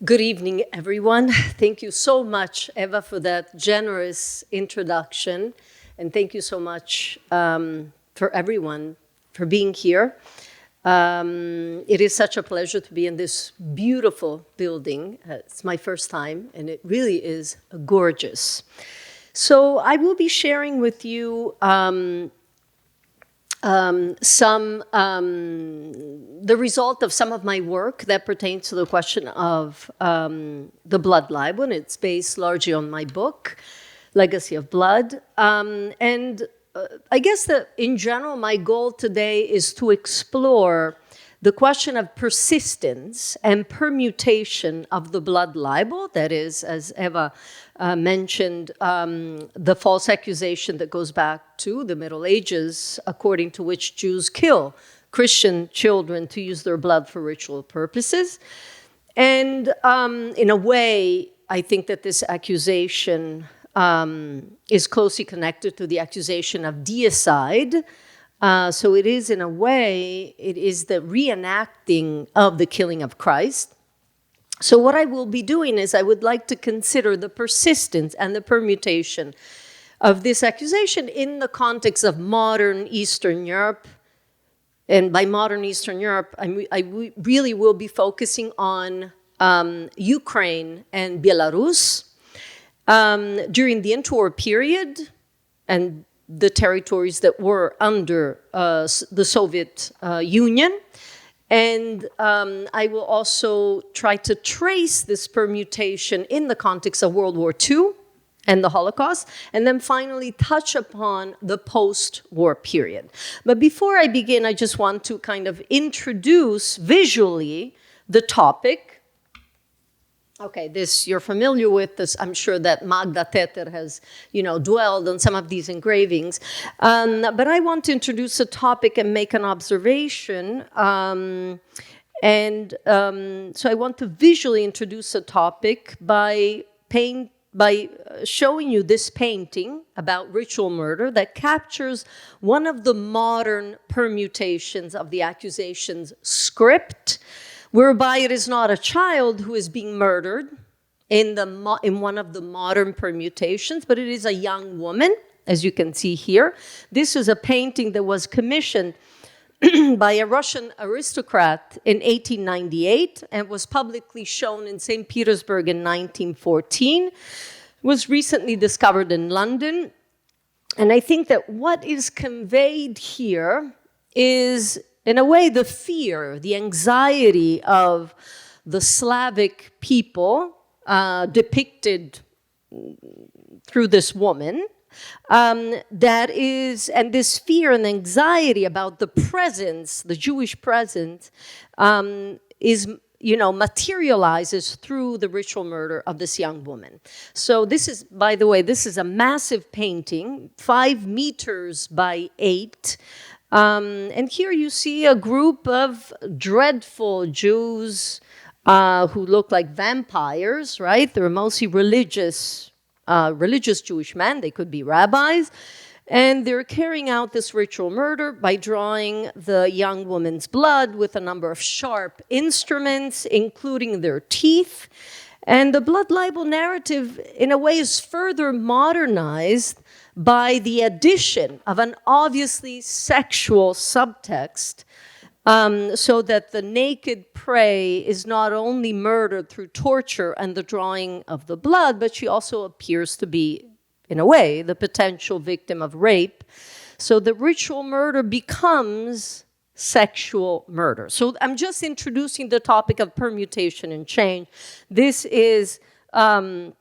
Good evening, everyone. Thank you so much, Eva, for that generous introduction. And thank you so much for everyone for being here. It is such a pleasure to be in this beautiful building. It's my first time, and it really is gorgeous. So I will be sharing with you the result of some of my work that pertains to the question of the blood libel, and it's based largely on my book, Legacy of Blood. I guess that in general, my goal today is to explore the question of persistence and permutation of the blood libel, that is, as Eva mentioned, the false accusation that goes back to the Middle Ages, according to which Jews kill Christian children to use their blood for ritual purposes. And in a way, I think that this accusation is closely connected to the accusation of deicide. So it is, in a way, it is the reenacting of the killing of Christ. So what I will be doing is I would like to consider the persistence and the permutation of this accusation in the context of modern Eastern Europe. And by modern Eastern Europe, I really will be focusing on Ukraine and Belarus during the interwar period and the territories that were under the Soviet Union. And I will also try to trace this permutation in the context of World War II and the Holocaust, and then finally touch upon the post-war period. But before I begin, I just want to kind of introduce visually the topic. Okay, this you're familiar with this. I'm sure that Magda Teter has, dwelled on some of these engravings. But I want to introduce a topic and make an observation. So I want to visually introduce a topic by showing you this painting about ritual murder that captures one of the modern permutations of the accusation's script, whereby it is not a child who is being murdered in one of the modern permutations, but it is a young woman, as you can see here. This is a painting that was commissioned by a Russian aristocrat in 1898 and was publicly shown in St. Petersburg in 1914. It was recently discovered in London. And I think that what is conveyed here is, in a way, the fear, the anxiety of the Slavic people depicted through this woman, and this fear and anxiety about the presence, the Jewish presence, materializes through the ritual murder of this young woman. So this is, by the way, this is a massive painting, 5 meters by 8. And here you see a group of dreadful Jews who look like vampires, right? They're mostly religious Jewish men. They could be rabbis. And they're carrying out this ritual murder by drawing the young woman's blood with a number of sharp instruments, including their teeth. And the blood libel narrative, in a way, is further modernized by the addition of an obviously sexual subtext, so that the naked prey is not only murdered through torture and the drawing of the blood, but she also appears to be, in a way, the potential victim of rape. So the ritual murder becomes sexual murder. So I'm just introducing the topic of permutation and change. This is painting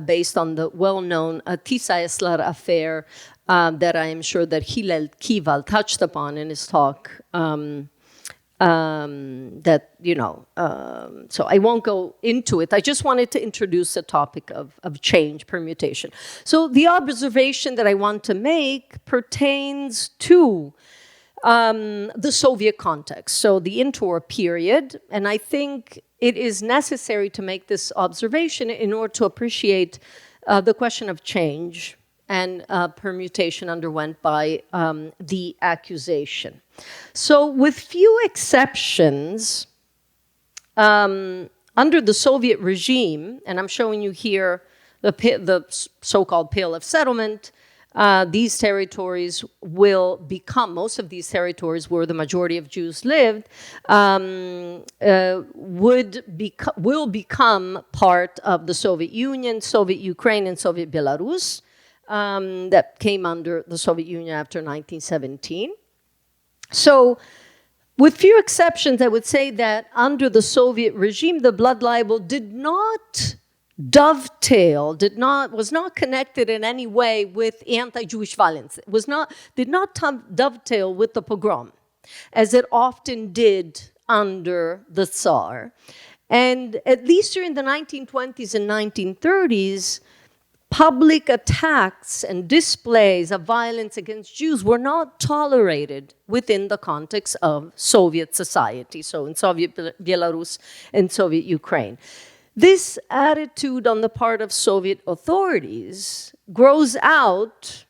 based on the well-known Elissa Affair that I am sure that Hillel Kival touched upon in his talk. So I won't go into it. I just wanted to introduce the topic of change, permutation. So the observation that I want to make pertains to the Soviet context, so the interwar period, and I think it is necessary to make this observation in order to appreciate the question of change and permutation underwent by the accusation. So with few exceptions, under the Soviet regime, and I'm showing you here the so-called Pale of Settlement, these territories will become, most of these territories where the majority of Jews lived, will become part of the Soviet Union, Soviet Ukraine, and Soviet Belarus that came under the Soviet Union after 1917. So, with few exceptions, I would say that under the Soviet regime, the blood libel did not dovetail, was not connected in any way with anti-Jewish violence. It did not dovetail with the pogrom, as it often did under the Tsar. And at least during the 1920s and 1930s, public attacks and displays of violence against Jews were not tolerated within the context of Soviet society, so in Soviet Belarus and Soviet Ukraine. This attitude on the part of Soviet authorities grows out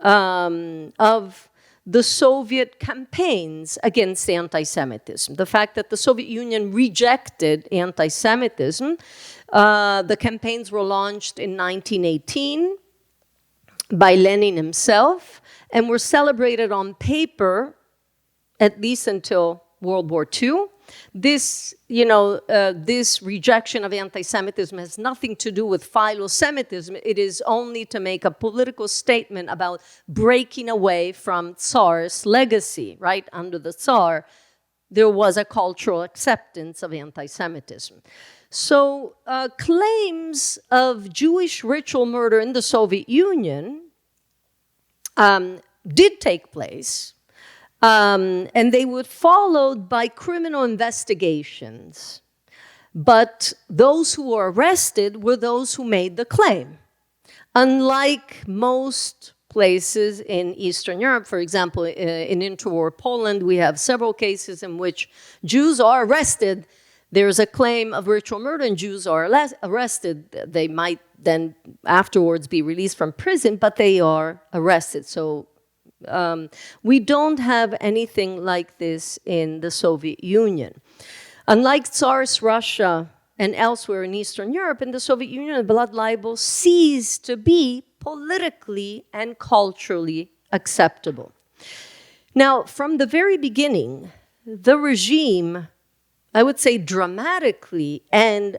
of the Soviet campaigns against anti-Semitism. The fact that the Soviet Union rejected anti-Semitism, the campaigns were launched in 1918 by Lenin himself and were celebrated on paper at least until World War II. This, this rejection of anti-Semitism has nothing to do with philo-Semitism. It is only to make a political statement about breaking away from Tsarist legacy, right? Under the Tsar, there was a cultural acceptance of anti-Semitism. So claims of Jewish ritual murder in the Soviet Union did take place. And they were followed by criminal investigations. But those who were arrested were those who made the claim. Unlike most places in Eastern Europe, for example, in interwar Poland, we have several cases in which Jews are arrested. There's a claim of ritual murder and Jews are arrested. They might then afterwards be released from prison, but they are arrested. So we don't have anything like this in the Soviet Union. Unlike Tsarist Russia and elsewhere in Eastern Europe, in the Soviet Union, the blood libel ceased to be politically and culturally acceptable. Now, from the very beginning, the regime, I would say dramatically and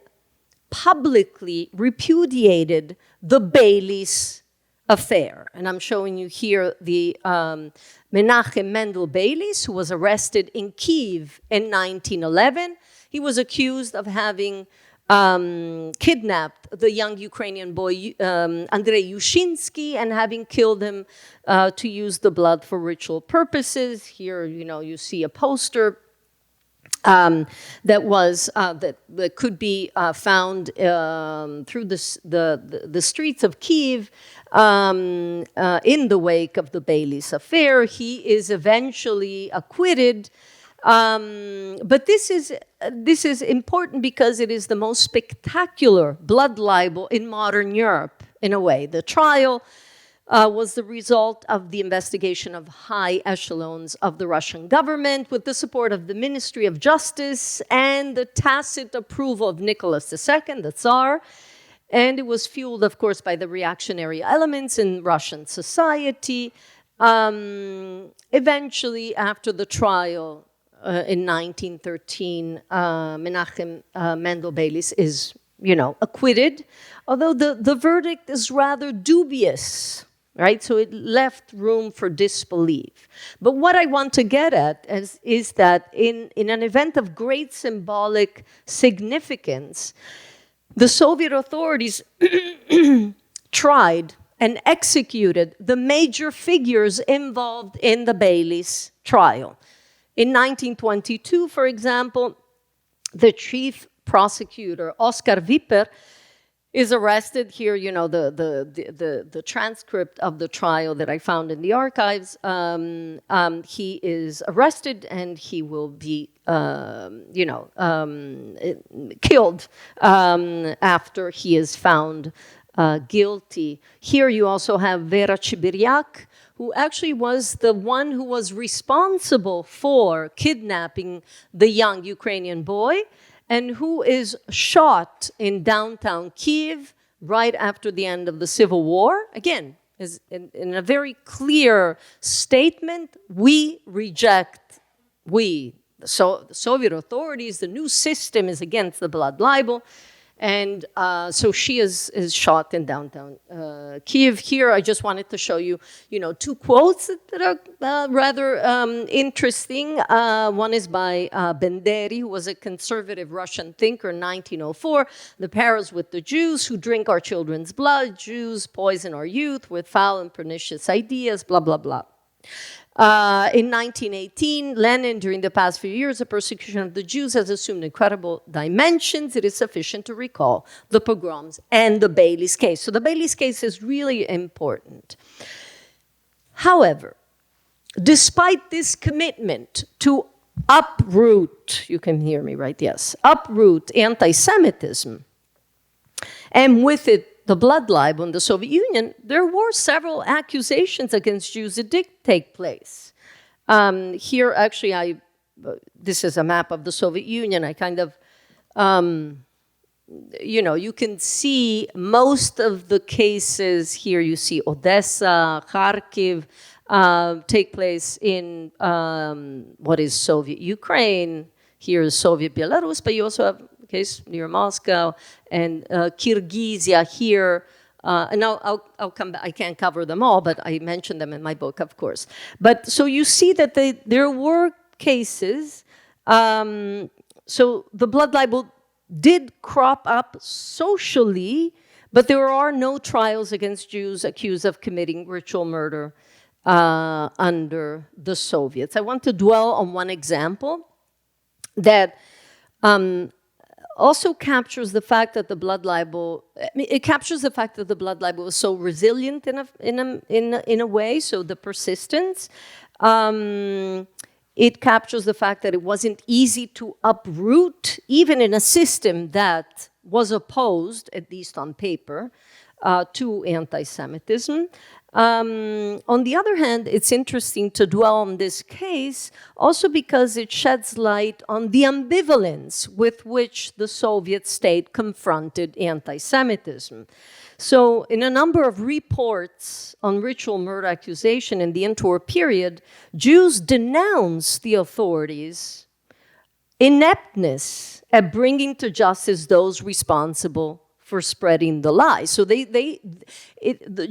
publicly repudiated the Beilis Affair. And I'm showing you here the Menachem Mendel Beilis, who was arrested in Kyiv in 1911. He was accused of having kidnapped the young Ukrainian boy Andrei Yushinsky and having killed him to use the blood for ritual purposes. Here, you see a poster that could be found through the streets of Kyiv in the wake of the Beilis Affair. He is eventually acquitted, but this is important because it is the most spectacular blood libel in modern Europe, in a way. The trial was the result of the investigation of high echelons of the Russian government with the support of the Ministry of Justice and the tacit approval of Nicholas II, the Tsar. And it was fueled, of course, by the reactionary elements in Russian society. Eventually, after the trial in 1913, Menachem Mendel Beilis is, acquitted, although the verdict is rather dubious. Right? So it left room for disbelief. But what I want to get at is that in an event of great symbolic significance, the Soviet authorities tried and executed the major figures involved in the Beilis trial. In 1922, for example, the chief prosecutor, Oskar Wipper, is arrested. Here, the transcript of the trial that I found in the archives. He is arrested and he will be, killed after he is found guilty. Here you also have Vera Chibiriak, who actually was the one who was responsible for kidnapping the young Ukrainian boy, and who is shot in downtown Kyiv right after the end of the civil war. Again, is in a very clear statement, we reject, the Soviet authorities, the new system is against the blood libel. And so she is shot in downtown Kyiv. Here, I just wanted to show you, two quotes that are rather interesting. One is by Benderi, who was a conservative Russian thinker in 1904. The perils with the Jews who drink our children's blood. Jews poison our youth with foul and pernicious ideas, blah, blah, blah. In 1918, Lenin, during the past few years, the persecution of the Jews has assumed incredible dimensions. It is sufficient to recall the pogroms and the Beilis case. So the Beilis case is really important. However, despite this commitment to uproot, you can hear me, right? Yes. Uproot anti-Semitism, and with it, the blood libel in the Soviet Union, there were several accusations against Jews that did take place. Here, actually, this is a map of the Soviet Union. I kind of, you can see most of the cases here. You see Odessa, Kharkiv, take place in what is Soviet Ukraine. Here is Soviet Belarus, but you also have case near Moscow, and Kyrgyzia here. And I'll come back. I can't cover them all, but I mentioned them in my book, of course. But so you see that there were cases. So the blood libel did crop up socially, but there are no trials against Jews accused of committing ritual murder under the Soviets. I want to dwell on one example that also captures the fact that the blood libel, it captures the fact that the blood libel was so resilient in a way, so the persistence. It captures the fact that it wasn't easy to uproot, even in a system that was opposed, at least on paper, to anti-Semitism. On the other hand, it's interesting to dwell on this case also because it sheds light on the ambivalence with which the Soviet state confronted anti-Semitism. So in a number of reports on ritual murder accusation in the interwar period, Jews denounced the authorities' ineptness at bringing to justice those responsible for spreading the lie. So the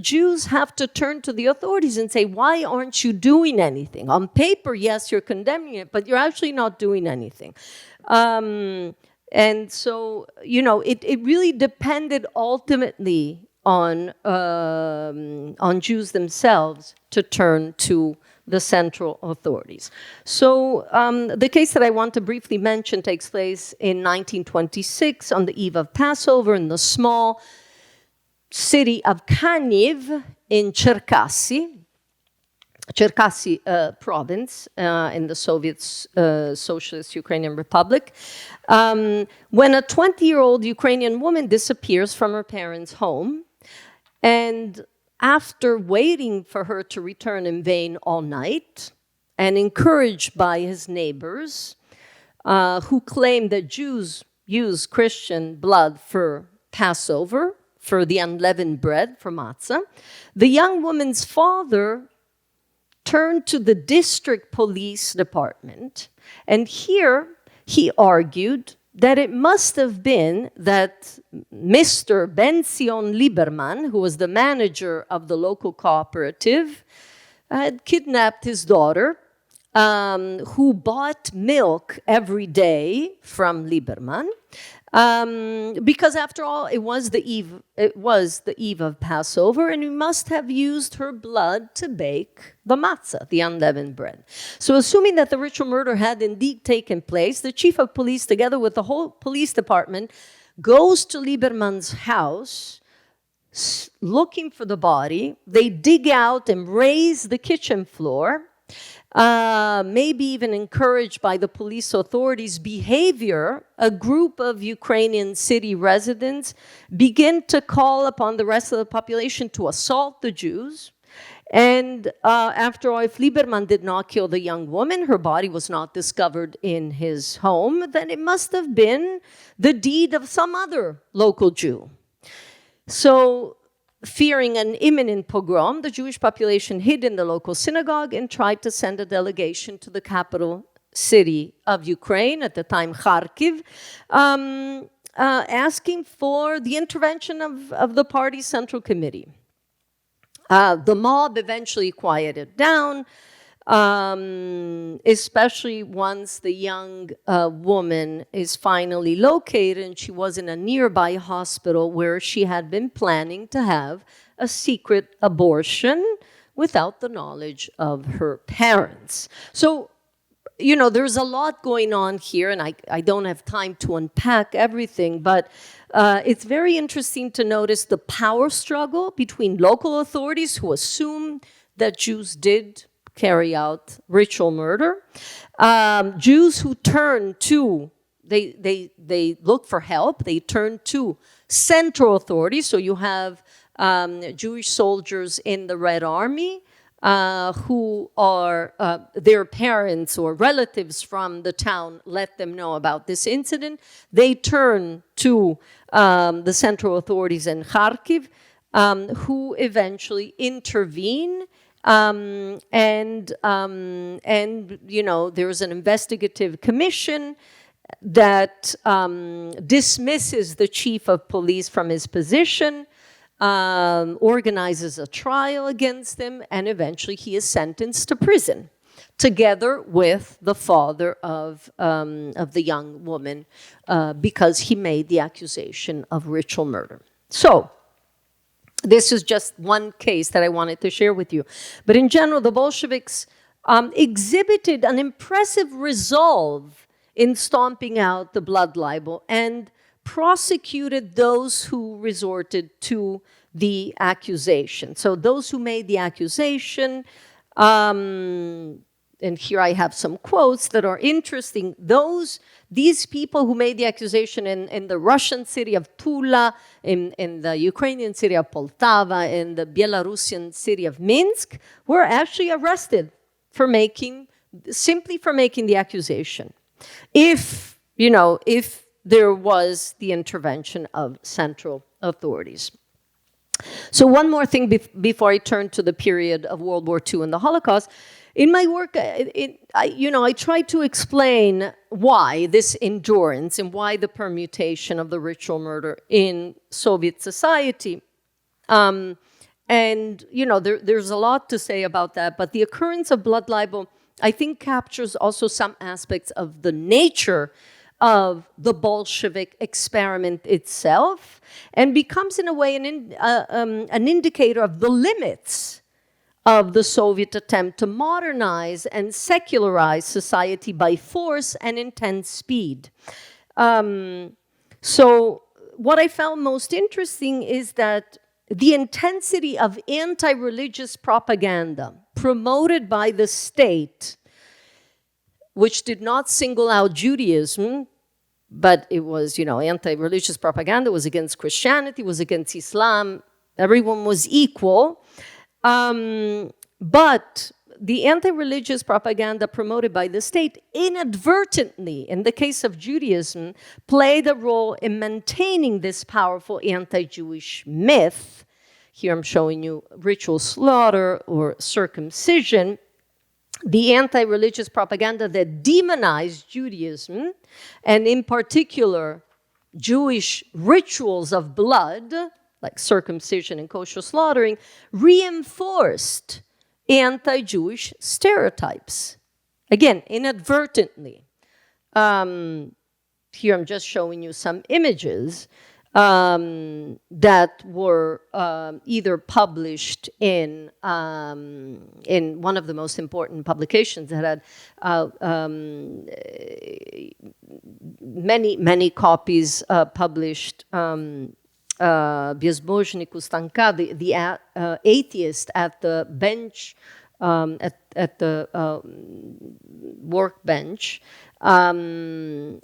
Jews have to turn to the authorities and say, why aren't you doing anything? On paper, yes, you're condemning it, but you're actually not doing anything. And so, it really depended ultimately on Jews themselves to turn to the central authorities. So the case that I want to briefly mention takes place in 1926 on the eve of Passover in the small city of Kaniv in Cherkasy province in the Soviet Socialist Ukrainian Republic, when a 20-year-old Ukrainian woman disappears from her parents' home, and after waiting for her to return in vain all night, and encouraged by his neighbors, who claimed that Jews use Christian blood for Passover, for the unleavened bread, for matzah, the young woman's father turned to the district police department, and here he argued that it must have been that Mr. Ben-Zion Lieberman, who was the manager of the local cooperative, had kidnapped his daughter, who bought milk every day from Lieberman, because after all, it was the eve of Passover, and he must have used her blood to bake the matzah, the unleavened bread. So assuming that the ritual murder had indeed taken place, the chief of police, together with the whole police department, goes to Lieberman's house looking for the body. They dig out and raise the kitchen floor. maybe even encouraged by the police authorities' behavior, a group of Ukrainian city residents begin to call upon the rest of the population to assault the Jews. And after all, if Lieberman did not kill the young woman, her body was not discovered in his home, then it must have been the deed of some other local Jew. So, fearing an imminent pogrom, the Jewish population hid in the local synagogue and tried to send a delegation to the capital city of Ukraine, at the time Kharkiv, asking for the intervention of the party's central committee. The mob eventually quieted down, especially once the young woman is finally located, and she was in a nearby hospital where she had been planning to have a secret abortion without the knowledge of her parents. So, you know, there's a lot going on here, and I don't have time to unpack everything, but it's very interesting to notice the power struggle between local authorities who assume that Jews did carry out ritual murder, Jews who turn to, they look for help, they turn to central authorities. So you have Jewish soldiers in the Red Army who are, their parents or relatives from the town let them know about this incident. They turn to the central authorities in Kharkiv, who eventually intervene. And you know, there's an investigative commission that dismisses the chief of police from his position, organizes a trial against him, and eventually he is sentenced to prison, together with the father of the young woman, because he made the accusation of ritual murder. So, this is just one case that I wanted to share with you. But in general, the Bolsheviks exhibited an impressive resolve in stomping out the blood libel and prosecuted those who resorted to the accusation. So those who made the accusation, and here I have some quotes that are interesting. These people who made the accusation in the Russian city of Tula, in the Ukrainian city of Poltava, in the Belarusian city of Minsk, were actually arrested for simply for making the accusation. If there was the intervention of central authorities. So one more thing before I turn to the period of World War II and the Holocaust. In my work, I try to explain why this endurance and why the permutation of the ritual murder in Soviet society. And, there's a lot to say about that, but the occurrence of blood libel, I think, captures also some aspects of the nature of the Bolshevik experiment itself, and becomes in a way an indicator of the limits of the Soviet attempt to modernize and secularize society by force and intense speed. So what I found most interesting is that the intensity of anti-religious propaganda promoted by the state, which did not single out Judaism, but it was, anti-religious propaganda, was against Christianity, was against Islam. Everyone was equal. But the anti-religious propaganda promoted by the state inadvertently, in the case of Judaism, played a role in maintaining this powerful anti-Jewish myth. Here I'm showing you ritual slaughter or circumcision. The anti-religious propaganda that demonized Judaism, and in particular, Jewish rituals of blood, like circumcision and kosher slaughtering, reinforced anti-Jewish stereotypes. Again, inadvertently. Here I'm just showing you some images that were either published in one of the most important publications that had many copies published. Безбожник у станка, the atheist at the bench, at workbench with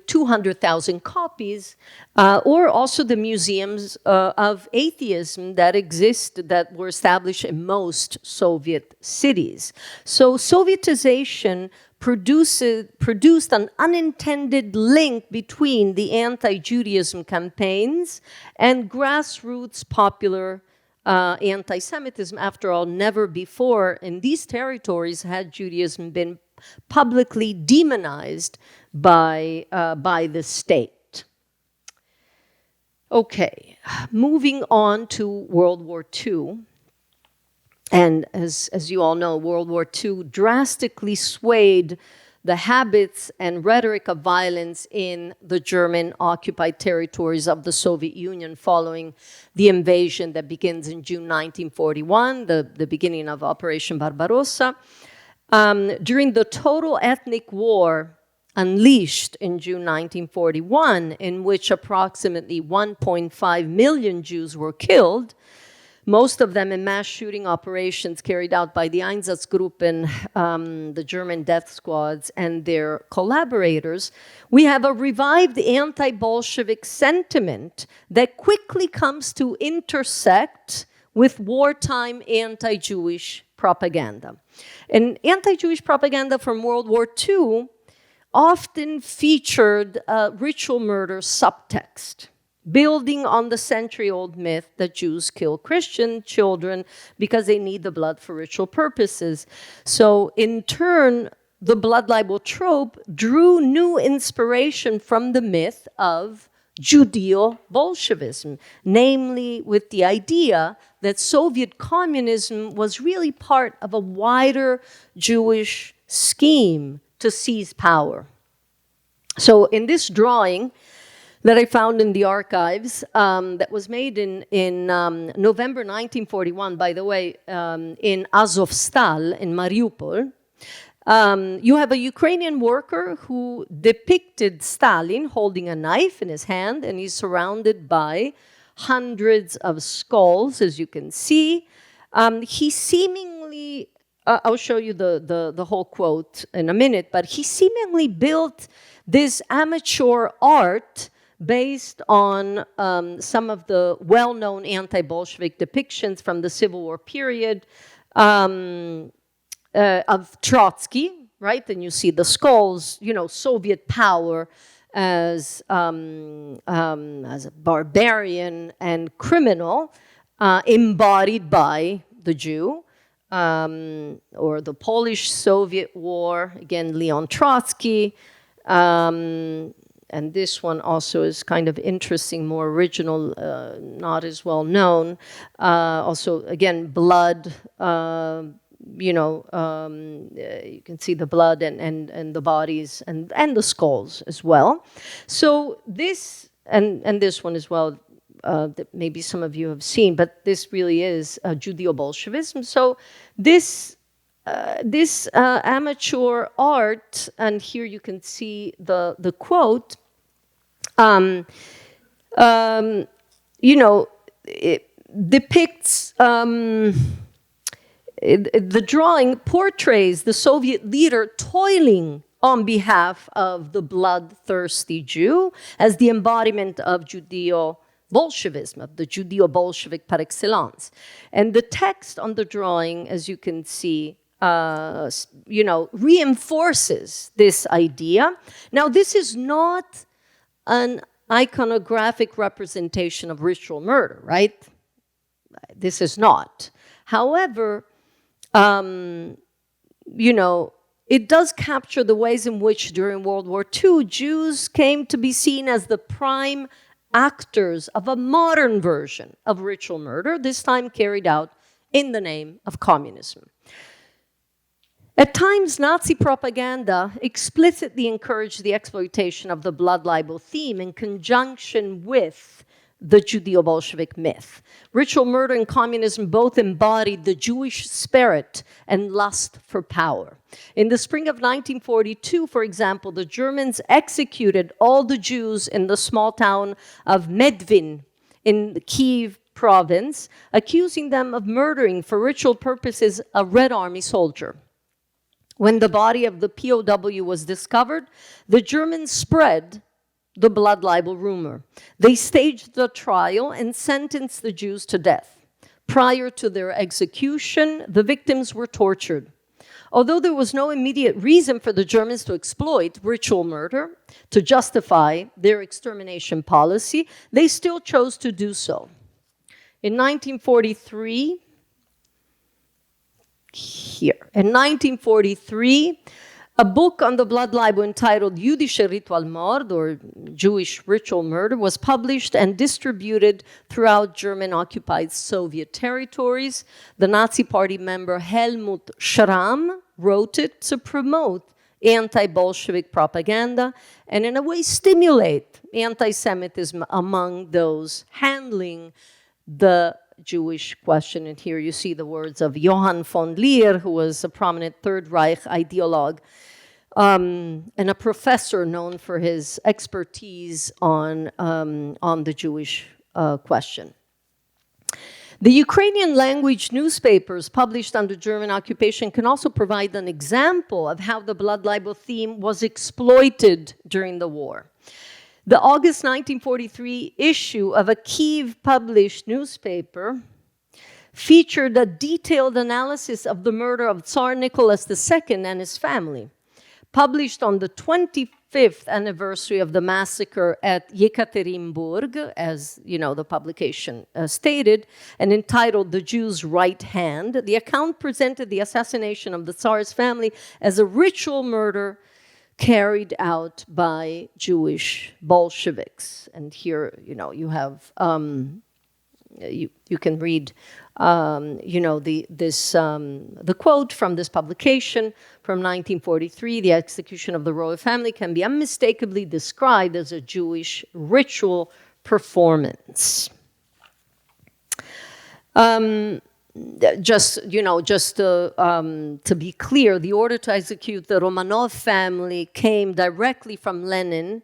200,000 copies, or also the museums of atheism that exist, that were established in most Soviet cities. So Sovietization produced an unintended link between the anti-Judaism campaigns and grassroots popular anti-Semitism. After all, never before in these territories had Judaism been publicly demonized by the state. Okay, moving on to World War II. And as you all know, World War II drastically swayed the habits and rhetoric of violence in the German-occupied territories of the Soviet Union following the invasion that begins in June 1941, the beginning of Operation Barbarossa. During the total ethnic war unleashed in June 1941, in which approximately 1.5 million Jews were killed, most of them in mass shooting operations carried out by the Einsatzgruppen, the German death squads, and their collaborators, we have a revived anti-Bolshevik sentiment that quickly comes to intersect with wartime anti-Jewish propaganda. And anti-Jewish propaganda from World War II often featured a ritual murder subtext, building on the century-old myth that Jews kill Christian children because they need the blood for ritual purposes. So in turn, the blood libel trope drew new inspiration from the myth of Judeo-Bolshevism, namely with the idea that Soviet communism was really part of a wider Jewish scheme to seize power. So in this drawing that I found in the archives, that was made in November 1941, by the way, in Azovstal, in Mariupol, you have a Ukrainian worker who depicted Stalin holding a knife in his hand, and he's surrounded by hundreds of skulls, as you can see. He seemingly, I'll show you the whole quote in a minute, but he seemingly built this amateur art based on some of the well-known anti-Bolshevik depictions from the Civil War period of Trotsky, right? And you see the skulls, you know, Soviet power as a barbarian and criminal embodied by the Jew, or the Polish-Soviet War, again, Leon Trotsky. And this one also is kind of interesting, more original, not as well known. Also, again, blood, you can see the blood and the bodies and the skulls as well. So this, and this one as well, that maybe some of you have seen, but this really is Judeo-Bolshevism. So this amateur art, and here you can see the quote, it depicts, the drawing portrays the Soviet leader toiling on behalf of the bloodthirsty Jew as the embodiment of Judeo-Bolshevism, of the Judeo-Bolshevik par excellence. And the text on the drawing, as you can see, reinforces this idea. Now, this is not an iconographic representation of ritual murder, right? This is not. However, it does capture the ways in which during World War II, Jews came to be seen as the prime actors of a modern version of ritual murder, this time carried out in the name of communism. At times, Nazi propaganda explicitly encouraged the exploitation of the blood libel theme in conjunction with the Judeo-Bolshevik myth. Ritual murder and communism both embodied the Jewish spirit and lust for power. In the spring of 1942, for example, the Germans executed all the Jews in the small town of Medvin in the Kiev province, accusing them of murdering for ritual purposes a Red Army soldier. When the body of the POW was discovered, the Germans spread the blood libel rumor. They staged the trial and sentenced the Jews to death. Prior to their execution, the victims were tortured. Although there was no immediate reason for the Germans to exploit ritual murder to justify their extermination policy, they still chose to do so. In 1943, a book on the blood libel entitled Jüdische Ritualmord, or Jewish Ritual Murder, was published and distributed throughout German-occupied Soviet territories. The Nazi Party member Helmut Schramm wrote it to promote anti-Bolshevik propaganda and in a way stimulate anti-Semitism among those handling the Jewish question. And here you see the words of Johann von Leer, who was a prominent Third Reich ideologue and a professor known for his expertise on the Jewish question. The Ukrainian language newspapers published under German occupation can also provide an example of how the blood libel theme was exploited during the war. The August 1943 issue of a Kyiv-published newspaper featured a detailed analysis of the murder of Tsar Nicholas II and his family. Published on the 25th anniversary of the massacre at Yekaterinburg, as you know, the publication stated, and entitled The Jew's Right Hand, the account presented the assassination of the Tsar's family as a ritual murder carried out by Jewish Bolsheviks. And here, you know, you have, you can read, you know, the quote from this publication from 1943, the execution of the royal family can be unmistakably described as a Jewish ritual performance. Just to be clear, the order to execute the Romanov family came directly from Lenin,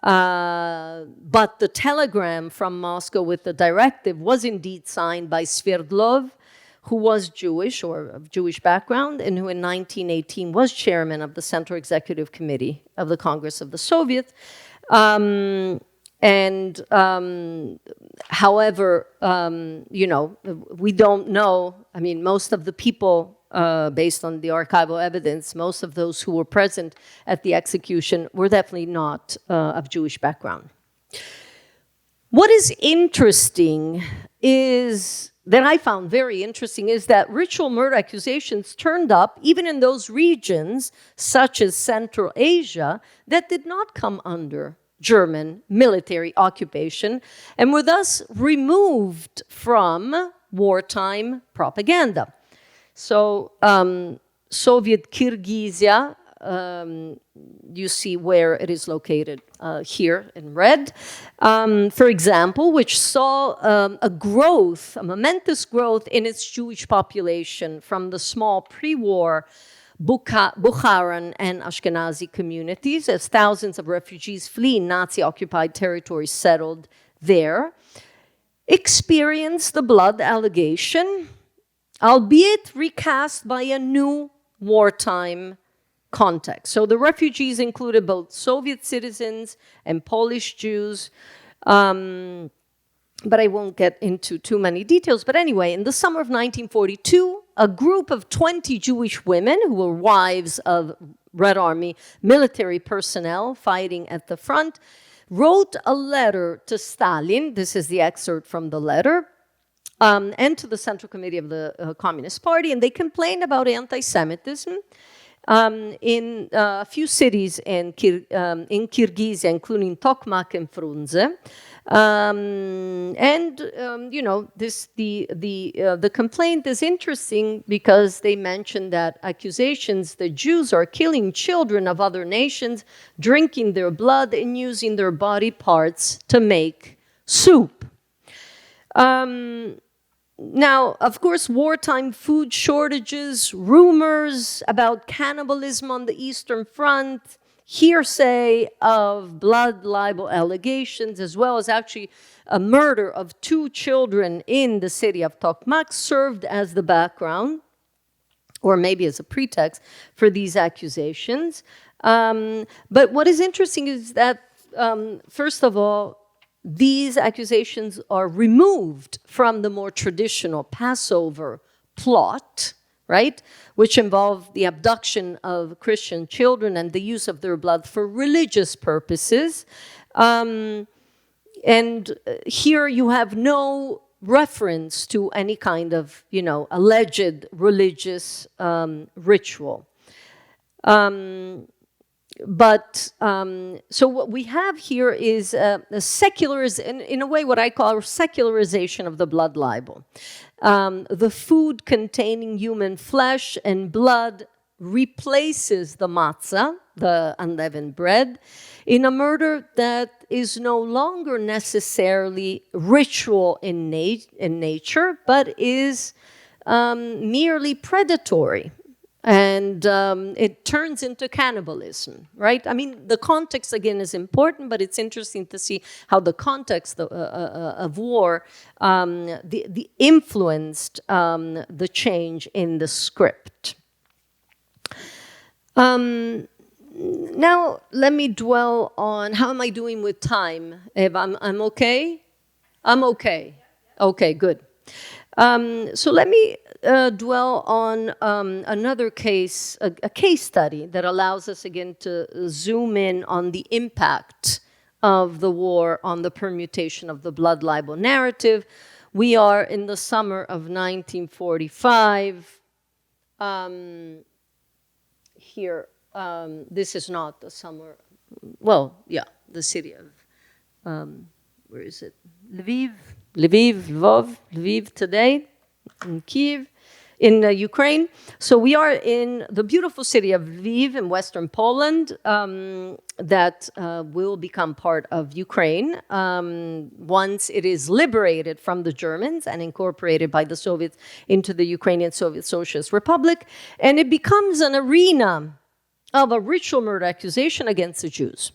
but the telegram from Moscow with the directive was indeed signed by Sverdlov, who was Jewish or of Jewish background, and who in 1918 was chairman of the Central Executive Committee of the Congress of the Soviet. However, you know, we don't know, I mean, most of the people, based on the archival evidence, most of those who were present at the execution were definitely not of Jewish background. What is interesting is, that I found very interesting, is that ritual murder accusations turned up even in those regions, such as Central Asia, that did not come under German military occupation and were thus removed from wartime propaganda. So Soviet Kyrgyzia, you see where it is located here in red, for example, which saw a growth, a momentous growth in its Jewish population from the small pre-war Bukharan and Ashkenazi communities, as thousands of refugees fleeing Nazi-occupied territories settled there, experienced the blood allegation, albeit recast by a new wartime context. So the refugees included both Soviet citizens and Polish Jews, but I won't get into too many details. But anyway, in the summer of 1942, a group of 20 Jewish women who were wives of Red Army military personnel fighting at the front wrote a letter to Stalin. This is the excerpt from the letter, and to the Central Committee of the Communist Party, and they complained about anti-Semitism in a few cities in Kyrgyzia, including Tokmak and Frunze. You know, the complaint is interesting because they mention that accusations that Jews are killing children of other nations, drinking their blood, and using their body parts to make soup. Now, of course, wartime food shortages, rumors about cannibalism on the Eastern Front, hearsay of blood libel allegations, as well as actually a murder of 2 children in the city of Tokmak, served as the background, or maybe as a pretext, for these accusations. But what is interesting is that, first of all, these accusations are removed from the more traditional Passover plot, right, which involved the abduction of Christian children and the use of their blood for religious purposes. And here you have no reference to any kind of, alleged religious ritual. So what we have here is a in a way, what I call a secularization of the blood libel. The food containing human flesh and blood replaces the matzah, the unleavened bread, in a murder that is no longer necessarily ritual in nature, but is merely predatory. And it turns into cannibalism, right? I mean, the context, again, is important, but it's interesting to see how the context of war influenced the change in the script. Now, let me dwell on, how am I doing with time? Eva, I'm okay? I'm okay. Okay, good. So let me dwell on another case, a case study that allows us again to zoom in on the impact of the war on the permutation of the blood libel narrative. We are in the summer of 1945. Here, this is not the summer, well, yeah, the city of, where is it? Lviv today, in Kyiv, in Ukraine. So we are in the beautiful city of Lviv in western Poland that will become part of Ukraine once it is liberated from the Germans and incorporated by the Soviets into the Ukrainian Soviet Socialist Republic. And it becomes an arena of a ritual murder accusation against the Jews.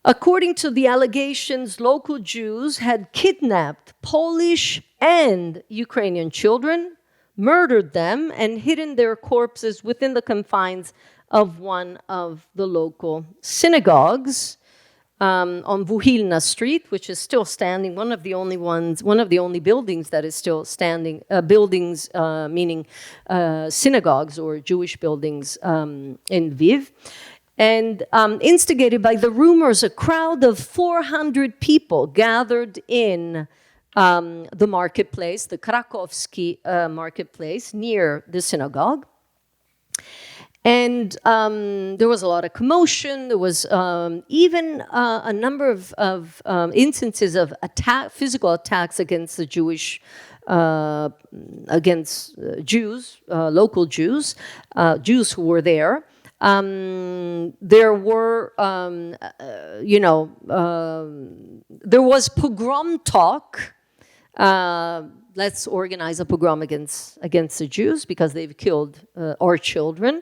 According to the allegations, local Jews had kidnapped Polish and Ukrainian children, murdered them, and hidden their corpses within the confines of one of the local synagogues on Vuhilna Street, which is still standing, one of the only buildings that is still standing, meaning synagogues or Jewish buildings in Lviv. And instigated by the rumors, a crowd of 400 people gathered in the marketplace, the Krakowski marketplace near the synagogue. And there was a lot of commotion. There was even a number of instances of physical attacks against the Jews, local Jews, Jews who were there. There were, there was pogrom talk. Let's organize a pogrom against the Jews because they've killed our children.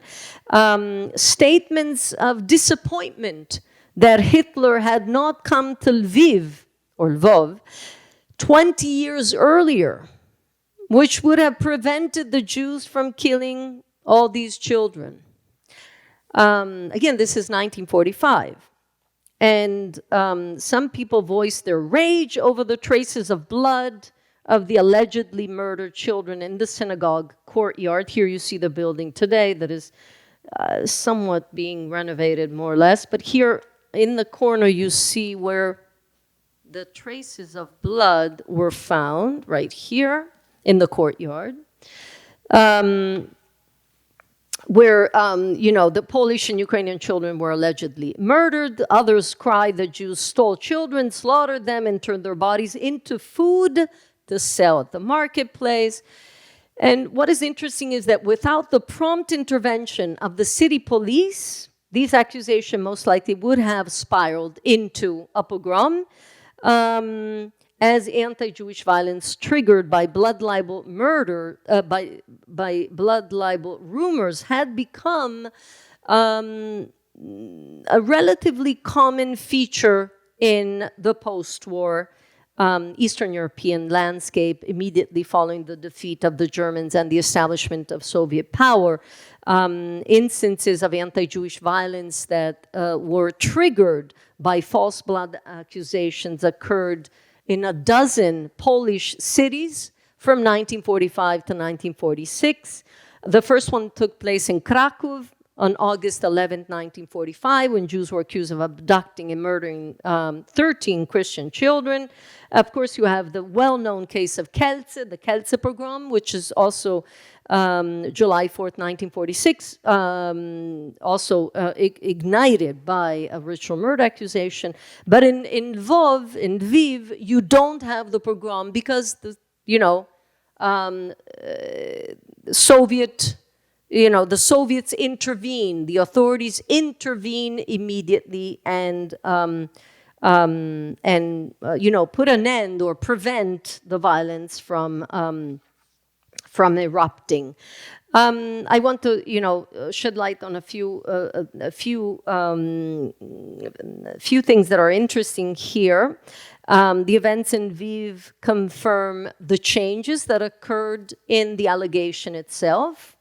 Statements of disappointment that Hitler had not come to Lviv, or Lvov, 20 years earlier, which would have prevented the Jews from killing all these children. Again, this is 1945. And some people voiced their rage over the traces of blood of the allegedly murdered children in the synagogue courtyard. Here you see the building today that is somewhat being renovated, more or less. But here in the corner you see where the traces of blood were found, right here in the courtyard. Where, the Polish and Ukrainian children were allegedly murdered. Others cried that Jews stole children, slaughtered them, and turned their bodies into food to sell at the marketplace. And what is interesting is that without the prompt intervention of the city police, these accusations most likely would have spiraled into a pogrom, as anti-Jewish violence triggered by blood libel murder, by blood libel rumors had become a relatively common feature in the post-war Eastern European landscape immediately following the defeat of the Germans and the establishment of Soviet power. Instances of anti-Jewish violence that were triggered by false blood accusations occurred in a dozen Polish cities from 1945 to 1946. The first one took place in Krakow on August 11, 1945, when Jews were accused of abducting and murdering 13 Christian children. Of course, you have the well-known case of Kielce, the Kielce pogrom, which is also July 4th, 1946, also ignited by a ritual murder accusation. But in Lviv, you don't have the pogrom because the Soviets intervene, the authorities intervene immediately and put an end or prevent the violence from erupting. I want to, shed light on a few things that are interesting here. The events in Lviv confirm the changes that occurred in the allegation itself.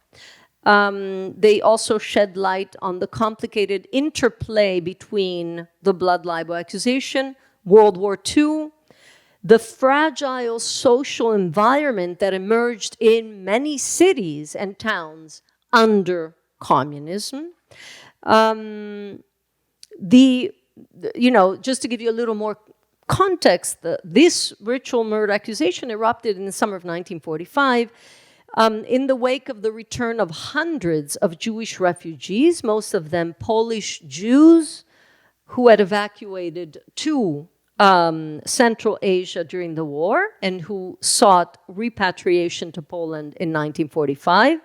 They also shed light on the complicated interplay between the blood libel accusation, World War II, the fragile social environment that emerged in many cities and towns under communism. Just to give you a little more context, this ritual murder accusation erupted in the summer of 1945 in the wake of the return of hundreds of Jewish refugees, most of them Polish Jews who had evacuated to Central Asia during the war and who sought repatriation to Poland in 1945.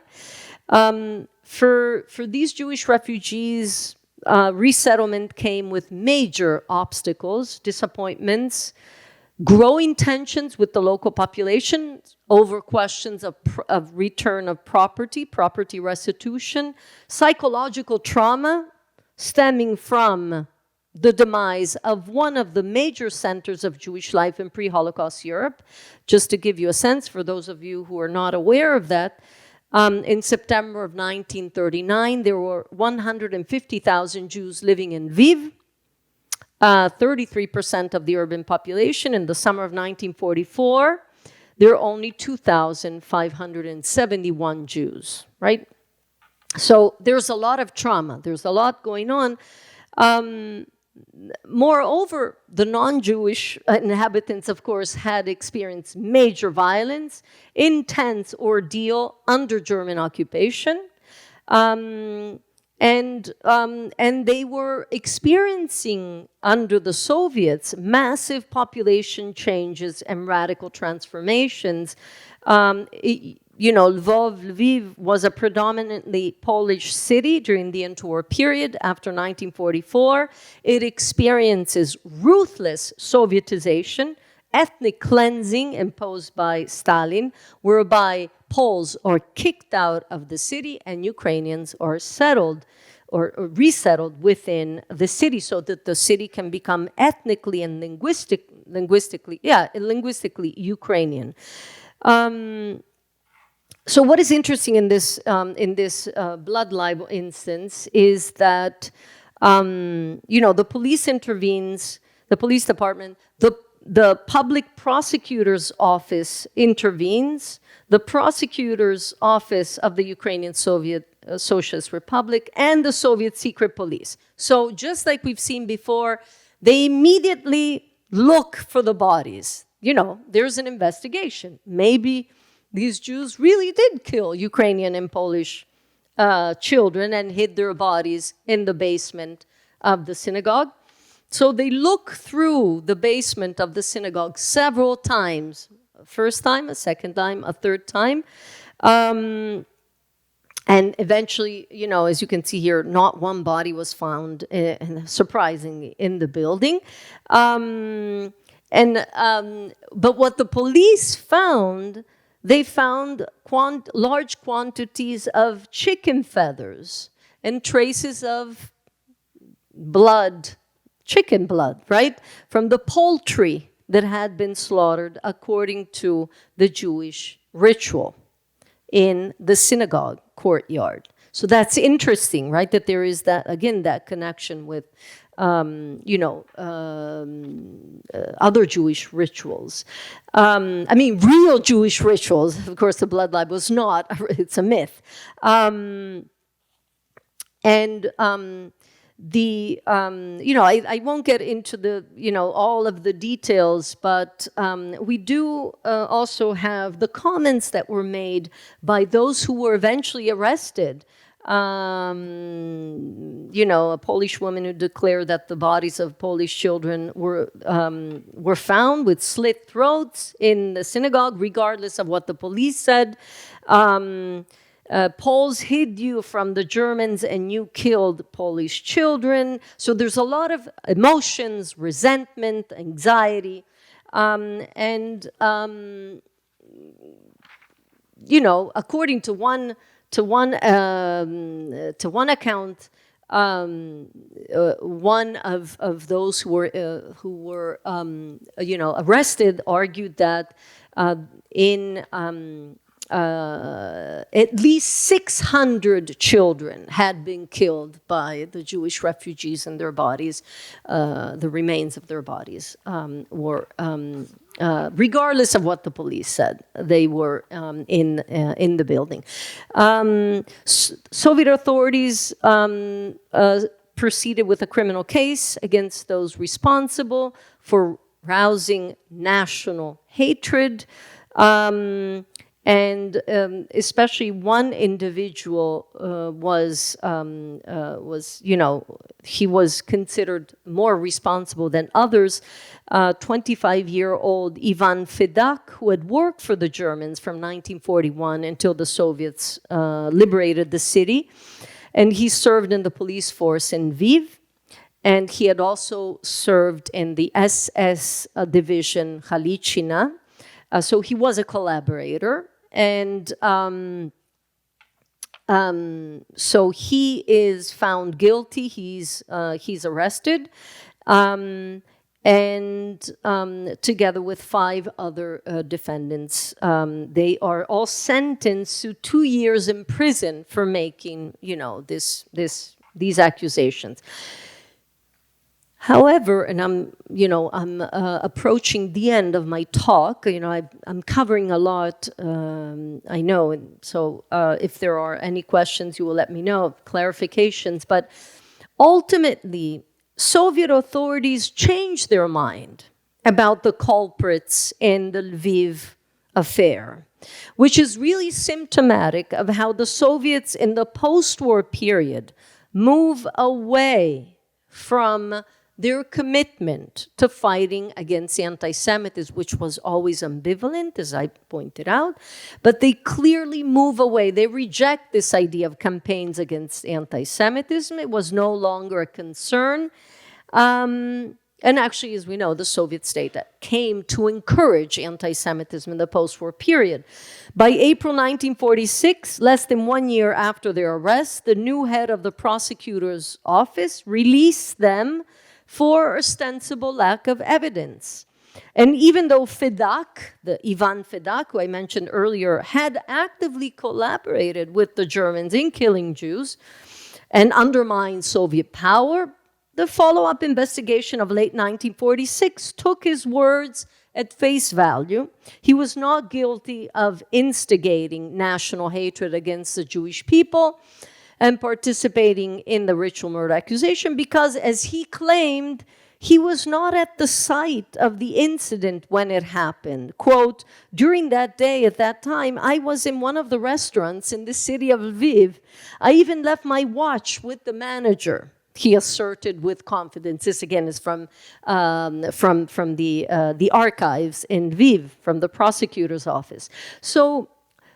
For these Jewish refugees, resettlement came with major obstacles, disappointments, growing tensions with the local population over questions of return of property restitution, psychological trauma stemming from the demise of one of the major centers of Jewish life in pre-Holocaust Europe. Just to give you a sense, for those of you who are not aware of that, in September of 1939, there were 150,000 Jews living in Lviv, 33% of the urban population. In the summer of 1944, there are only 2,571 Jews, right? So there's a lot of trauma. There's a lot going on. Moreover, the non-Jewish inhabitants, of course, had experienced major violence, intense ordeal under German occupation, and they were experiencing under the Soviets massive population changes and radical transformations. Lviv was a predominantly Polish city during the interwar period after 1944. It experiences ruthless Sovietization, ethnic cleansing imposed by Stalin, whereby Poles are kicked out of the city and Ukrainians are settled or resettled within the city so that the city can become ethnically and linguistically Ukrainian. So what is interesting in this blood libel instance is that the police intervenes, the police department, the public prosecutor's office intervenes, the prosecutor's office of the Ukrainian Socialist Republic, and the Soviet secret police. So just like we've seen before, they immediately look for the bodies. There's an investigation. Maybe these Jews really did kill Ukrainian and Polish children and hid their bodies in the basement of the synagogue. So they look through the basement of the synagogue several times. First time, a second time, a third time. And eventually, as you can see here, not one body was found, surprisingly, in the building. But what the police found, they found large quantities of chicken feathers and traces of blood, chicken blood, right? From the poultry that had been slaughtered according to the Jewish ritual in the synagogue courtyard. So that's interesting, right? That there is that, again, that connection with, other Jewish rituals. I mean, real Jewish rituals. Of course, the blood libel was not, it's a myth. I won't get into the, all of the details, but we do also have the comments that were made by those who were eventually arrested. A Polish woman who declared that the bodies of Polish children were found with slit throats in the synagogue, regardless of what the police said. Poles hid you from the Germans and you killed Polish children. So there's a lot of emotions, resentment, anxiety, according to one account, one of those who were arrested argued that at least 600 children had been killed by the Jewish refugees, and their bodies, the remains of their bodies, were, regardless of what the police said, they were in the building. Soviet authorities proceeded with a criminal case against those responsible for rousing national hatred. And especially one individual he was considered more responsible than others. 25-year-old Ivan Fedak, who had worked for the Germans from 1941 until the Soviets liberated the city. And he served in the police force in Lviv. And he had also served in the SS division Halichina. So he was a collaborator, and so he is found guilty. He's arrested, and together with 5 other defendants, they are all sentenced to 2 years in prison for making, these accusations. However, and I'm approaching the end of my talk. I'm covering a lot, I know. And so if there are any questions, you will let me know, clarifications. But ultimately, Soviet authorities changed their mind about the culprits in the Lviv affair, which is really symptomatic of how the Soviets in the post-war period move away from their commitment to fighting against anti-Semitism, which was always ambivalent, as I pointed out, but they clearly move away. They reject this idea of campaigns against anti-Semitism. It was no longer a concern. And actually, as we know, the Soviet state that came to encourage anti-Semitism in the post-war period. By April 1946, less than 1 year after their arrest, the new head of the prosecutor's office released them for ostensible lack of evidence. And even though Fedak, the Ivan Fedak, who I mentioned earlier, had actively collaborated with the Germans in killing Jews and undermined Soviet power, the follow-up investigation of late 1946 took his words at face value. He was not guilty of instigating national hatred against the Jewish people and participating in the ritual murder accusation because, as he claimed, he was not at the site of the incident when it happened. Quote, during that day, at that time, I was in one of the restaurants in the city of Lviv. I even left my watch with the manager, he asserted with confidence. This, again, is from the archives in Lviv, from the prosecutor's office. So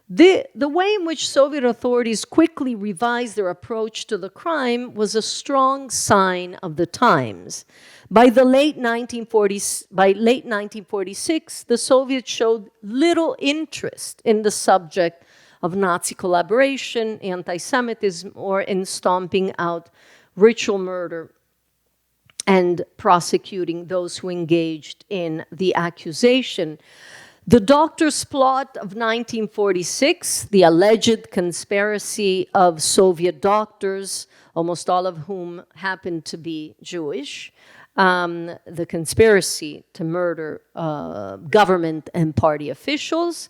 the way in which Soviet authorities quickly revised their approach to the crime was a strong sign of the times. By late 1946, the Soviets showed little interest in the subject of Nazi collaboration, anti-Semitism, or in stomping out ritual murder and prosecuting those who engaged in the accusation. The Doctor's Plot of 1946, the alleged conspiracy of Soviet doctors, almost all of whom happened to be Jewish, the conspiracy to murder government and party officials,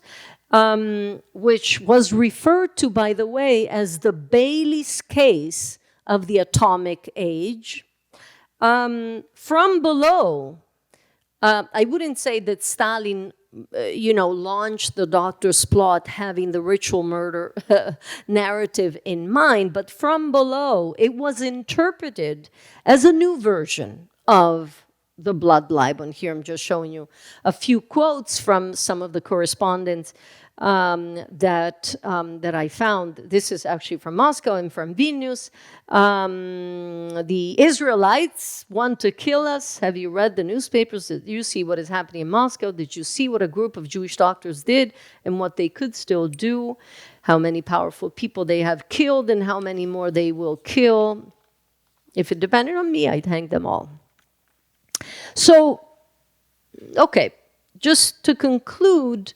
which was referred to, by the way, as the Beilis case of the atomic age. From below, I wouldn't say that Stalin launched the Doctor's Plot having the ritual murder narrative in mind, but from below, it was interpreted as a new version of the blood libel. And here I'm just showing you a few quotes from some of the correspondence that I found. This is actually from Moscow and from Vilnius. The Israelites want to kill us. Have you read the newspapers? Did you see what is happening in Moscow? Did you see what a group of Jewish doctors did and what they could still do? How many powerful people they have killed and how many more they will kill? If it depended on me, I'd hang them all. So, okay, just to conclude,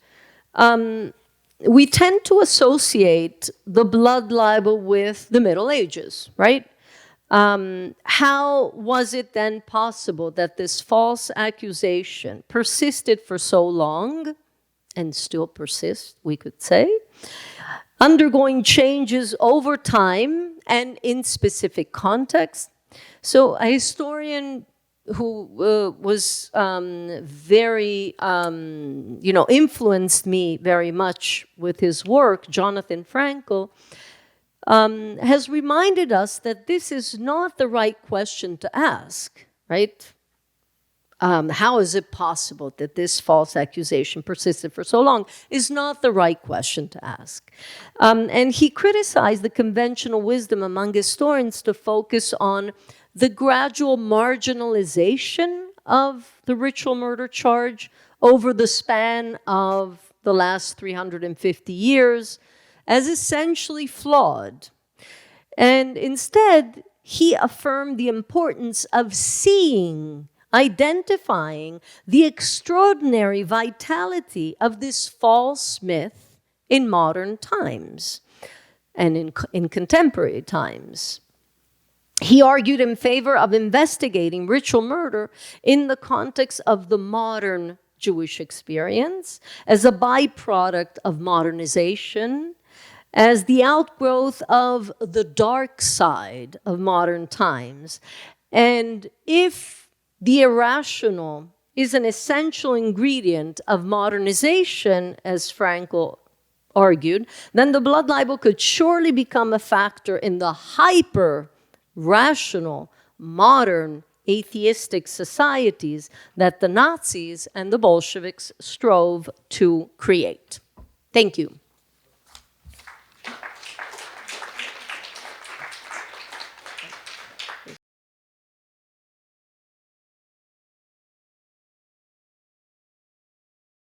we tend to associate the blood libel with the Middle Ages, right? How was it then possible that this false accusation persisted for so long, and still persists, we could say, undergoing changes over time and in specific context? So a historian who was very, influenced me very much with his work, Jonathan Frankel, has reminded us that this is not the right question to ask, right? How is it possible that this false accusation persisted for so long is not the right question to ask. And he criticized the conventional wisdom among historians to focus on the gradual marginalization of the ritual murder charge over the span of the last 350 years as essentially flawed. And instead, he affirmed the importance of seeing, identifying the extraordinary vitality of this false myth in modern times and in contemporary times. He argued in favor of investigating ritual murder in the context of the modern Jewish experience as a byproduct of modernization, as the outgrowth of the dark side of modern times. And if the irrational is an essential ingredient of modernization, as Frankel argued, then the blood libel could surely become a factor in the hyper-rational, modern, atheistic societies that the Nazis and the Bolsheviks strove to create. Thank you.